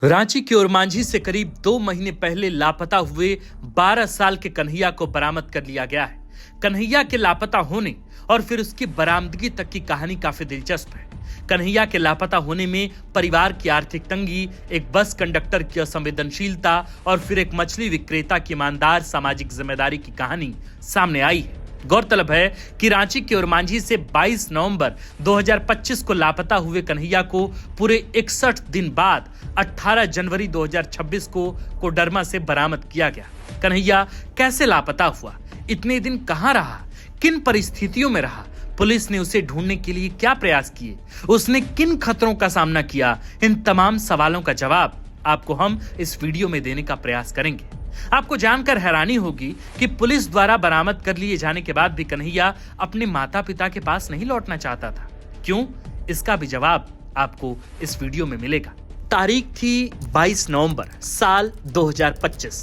रांची के ओरमांझी से करीब 2 महीने पहले लापता हुए 12 साल के कन्हैया को बरामद कर लिया गया है। कन्हैया के लापता होने और फिर उसकी बरामदगी तक की कहानी काफी दिलचस्प है। कन्हैया के लापता होने में परिवार की आर्थिक तंगी, एक बस कंडक्टर की असंवेदनशीलता और फिर एक मछली विक्रेता की ईमानदार सामाजिक जिम्मेदारी की कहानी सामने आई है। गौरतलब है कि रांची के ओरमांझी से 22 नवंबर 2025 को लापता हुए कन्हैया को पूरे 61 दिन बाद 18 जनवरी 2026 को कोडरमा से बरामद किया गया। कन्हैया कैसे लापता हुआ, इतने दिन कहां रहा, किन परिस्थितियों में रहा, पुलिस ने उसे ढूंढने के लिए क्या प्रयास किए, उसने किन खतरों का सामना किया, इन तमाम सवालों का जवाब आपको हम इस वीडियो में देने का प्रयास करेंगे। आपको जानकर हैरानी होगी कि पुलिस द्वारा बरामद कर लिए जाने के बाद भी कन्हैया अपने माता पिता के पास नहीं लौटना चाहता था। क्यों? इसका भी जवाब आपको इस वीडियो में मिलेगा। तारीख थी 22 नवंबर साल 2025।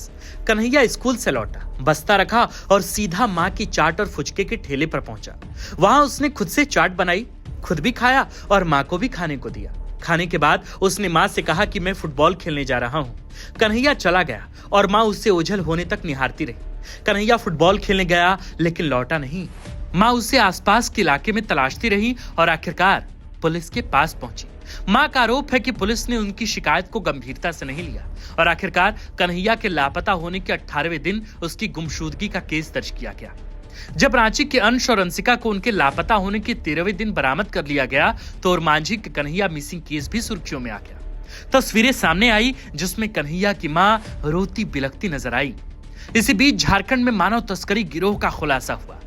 कन्हैया स्कूल से लौटा, बस्ता रखा और सीधा माँ की चाट और फुचके के ठेले पर पहुंचा। वहां उसने खुद से चाट बनाई, खुद भी खाया और माँ को भी खाने को दिया। खाने के बाद उसने माँ से कहा कि मैं फुटबॉल खेलने जा रहा हूँ। कन्हैया चला गया और माँ उससे ओझल होने तक निहारती रही। कन्हैया फुटबॉल खेलने गया लेकिन लौटा नहीं। माँ उसे आसपास के इलाके में तलाशती रही और आखिरकार पुलिस के पास पहुंची। माँ का आरोप है कि पुलिस ने उनकी शिकायत को गंभीरता से नहीं लिया और आखिरकार कन्हैया के लापता होने के 18वें दिन उसकी गुमशुदगी का केस दर्ज किया गया। जब रांची के अंश और अंशिका को उनके लापता होने के 13वें दिन बरामद कर लिया गया तो ओरमांझी के कन्हैया मिसिंग केस भी सुर्खियों में आ गया। तस्वीरें सामने आई जिसमें कन्हैया की मां रोती बिलखती नजर आई। इसी बीच झारखंड में मानव तस्करी गिरोह का खुलासा हुआ।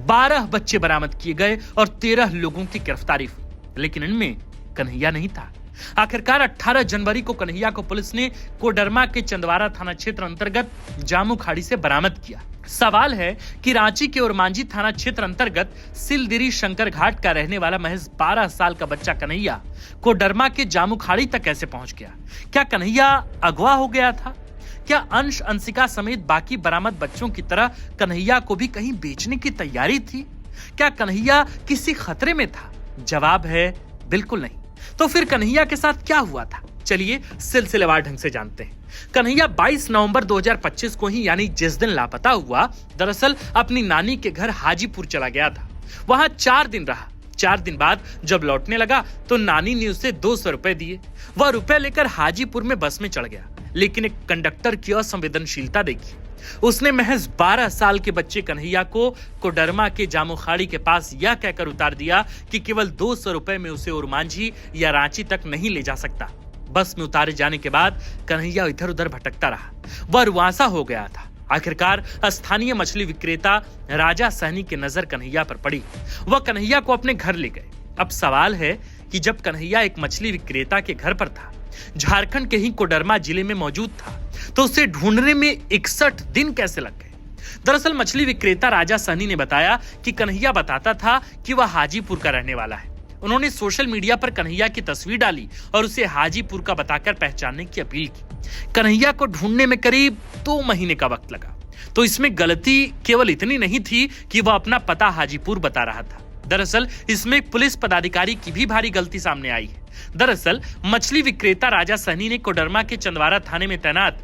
12 बच्चे बरामद किए गए और 13 लोगों की गिरफ्तारी हुई, लेकिन इनमें कन्हैया नहीं था। आखिरकार 18 जनवरी को कन्हैया को पुलिस ने कोडरमा के चंदवारा थाना क्षेत्र अंतर्गत जामू खाड़ी से बरामद किया। सवाल है कि रांची के ओरमांझी थाना क्षेत्र अंतर्गत सिलदिरी शंकर घाट का रहने वाला महज 12 साल का बच्चा कन्हैया कोडरमा के जामू खाड़ी तक कैसे पहुंच गया? क्या कन्हैया अगवा हो गया था? क्या अंश अंशिका समेत बाकी बरामद बच्चों की तरह कन्हैया को भी कहीं बेचने की तैयारी थी? क्या कन्हैया किसी खतरे में था? जवाब है बिल्कुल नहीं। तो फिर कन्हैया के साथ क्या हुआ था? चलिए सिलसिलेवार ढंग से जानते हैं। कन्हैया 22 नवंबर 2025 को ही, यानी जिस दिन लापता हुआ, दरअसल अपनी नानी के घर हाजीपुर चला गया था। वहां 4 दिन रहा। 4 दिन बाद जब लौटने लगा तो नानी ने उसे 200 रुपए दिए। वह रुपए लेकर हाजीपुर में बस में चढ़ गया, लेकिन एक कंडक्टर की असंवेदनशीलता देखी। उसने महज 12 साल के बच्चे कन्हैया को कोडरमा के जामुखाड़ी के पास यह कहकर उतार दिया कि केवल 200 रुपए में उसे ओरमांझी या रांची तक नहीं ले जा सकता। बस में उतारे जाने के बाद कन्हैया इधर उधर भटकता रहा। वह रुआंसा हो गया था। आखिरकार स्थानीय मछली विक्रेता राजा सहनी की नजर कन्हैया पर पड़ी। वह कन्हैया को अपने घर ले गए। अब सवाल है कि जब कन्हैया एक मछली विक्रेता के घर पर था, झारखंड के ही कोडरमा जिले में मौजूद था, तो उसे ढूंढने में 61 दिन कैसे लग गए? दरअसल मछली विक्रेता राजा सहनी ने बताया कि कन्हैया बताता था कि वह हाजीपुर का रहने वाला है। उन्होंने सोशल मीडिया पर कन्हैया की तस्वीर डाली और उसे हाजीपुर का बताकर पहचानने की अपील की। कन्हैया को ढूंढने में करीब 2 महीने का वक्त लगा। तो इसमें गलती केवल इतनी नहीं थी कि वह अपना पता हाजीपुर बता रहा था। दरअसल इसमें पुलिस पदाधिकारी की भी भारी गलती सामने आई है। दरअसल मछली विक्रेता राजा सहनी ने कोडरमा के चंदवारा थाने में तैनात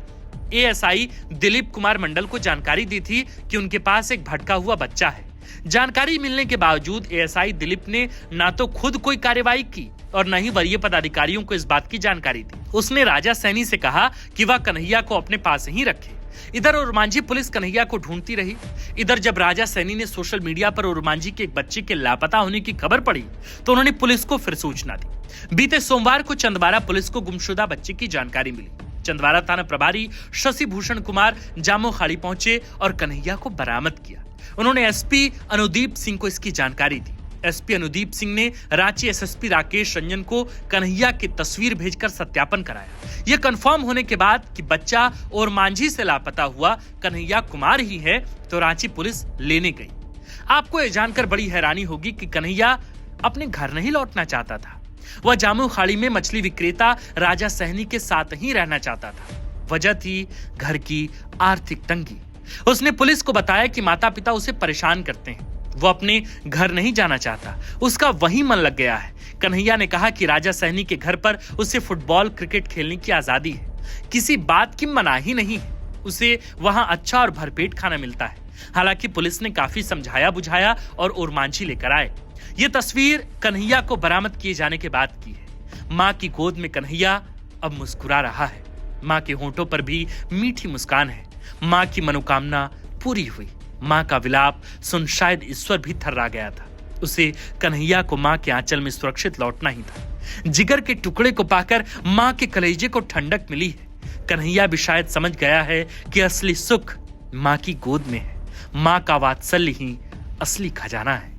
एएसआई दिलीप कुमार मंडल को जानकारी दी थी कि उनके पास एक भटका हुआ बच्चा है। जानकारी मिलने के बावजूद एएसआई दिलीप ने ना तो खुद कोई कार्रवाई की और न ही वरीय पदाधिकारियों को इस बात की जानकारी दी। उसने राजा सैनी से कहा कि वह कन्हैया को अपने पास ही रखे। इधर ओरमांझी पुलिस कन्हैया को ढूंढती रही। इधर जब राजा सैनी ने सोशल मीडिया पर ओरमांझी के एक बच्चे के लापता होने की खबर पड़ी तो उन्होंने पुलिस को फिर सूचना दी। बीते सोमवार को चंदवारा पुलिस को गुमशुदा बच्चे की जानकारी मिली। चंदवारा थाना प्रभारी शशि भूषण कुमार जामो खाड़ी पहुंचे और कन्हैया को बरामद किया। उन्होंने एसपी अनुदीप सिंह को इसकी जानकारी दी। एसपी अनुदीप सिंह ने रांची एसएसपी राकेश रंजन को कन्हैया की तस्वीर भेजकर सत्यापन कराया। यह कंफर्म होने के बाद कि बच्चा ओरमांझी से लापता हुआ कन्हैया कुमार ही है तो रांची पुलिस लेने गई। आपको यह जानकर बड़ी हैरानी होगी कि कन्हैया अपने घर नहीं लौटना चाहता था। वह जामू खाड़ी में मछली विक्रेता राजा सहनी के साथ ही रहना चाहता था। वजह थी घर की आर्थिक तंगी। उसने पुलिस को बताया कि माता पिता उसे परेशान करते हैं। वो अपने घर नहीं जाना चाहता, उसका वहीं मन लग गया है। कन्हैया ने कहा कि राजा सहनी के घर पर उसे फुटबॉल क्रिकेट खेलने की आजादी है, किसी बात की मनाही नहीं है। उसे वहां अच्छा और भरपेट खाना मिलता है। हालांकि पुलिस ने काफी समझाया बुझाया और ओरमांझी लेकर आए। ये तस्वीर कन्हैया को बरामद किए जाने के बाद की है। मां की गोद में कन्हैया अब मुस्कुरा रहा है। मां के होंठों पर भी मीठी मुस्कान है। मां की मनोकामना पूरी हुई। मां का विलाप सुन शायद ईश्वर भी थर्रा गया था। उसे कन्हैया को मां के आंचल में सुरक्षित लौटना ही था। जिगर के टुकड़े को पाकर मां के कलेजे को ठंडक मिली है। कन्हैया भी शायद समझ गया है कि असली सुख मां की गोद में है। मां का वात्सल्य ही असली खजाना है।